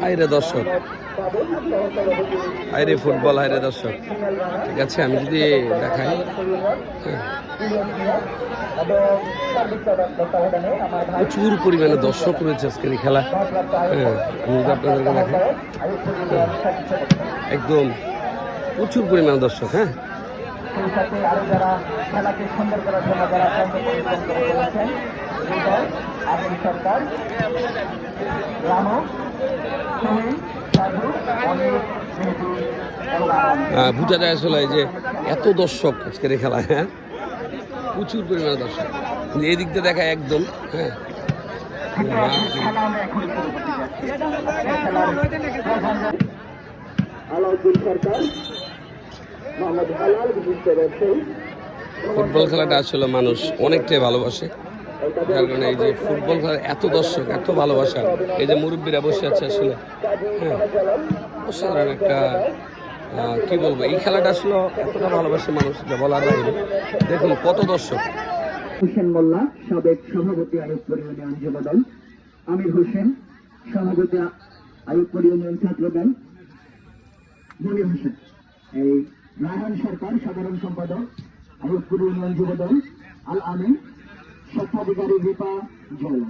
হাইরে দর্শক, হাইরে ফুটবল, হাইরে দর্শক। ঠিক আছে, আমি যদি দেখাই, প্রচুর পরিমাণে দর্শক রয়েছে আজকের এই খেলা। হ্যাঁ, আমি যদি আপনাদেরকে দেখাই, একদম প্রচুর পরিমাণে দর্শক। হ্যাঁ, বোঝা যায় আসলে যে এত দর্শক আজকের এই খেলায়। হ্যাঁ, প্রচুর পরিমাণে দর্শক, এই দিক দিয়ে দেখায় একদম। হ্যাঁ, ফুটবল খেলাটা আসলে মানুষ অনেকটাই ভালোবাসে, যার কারণে এই যে ফুটবল খেলার এত দর্শক, এত ভালোবাসা, এই যে মুরব্বীরা বসে আছে আসলে। হ্যাঁ, অসাধারণ একটা, কি বলবো, এই খেলাটা আসলে এতটা ভালোবাসে মানুষ যা বলার বাইরে। দেখুন কত দর্শক। হোসেন মোল্লা, সাবেক সভাপতি আইয়ুবপুর ইউনিয়ন যুবদল, আমির হোসেন, সভাপতি আইয়ুবপুর ইউনিয়ন ছাত্রদল, মনির হোসেন, এই রায়হান সরকার, সাধারণ সম্পাদক আইয়ুবপুর ইউনিয়ন যুবদল, আল আমিন, স্বত্বাধিকারী রিপা জল।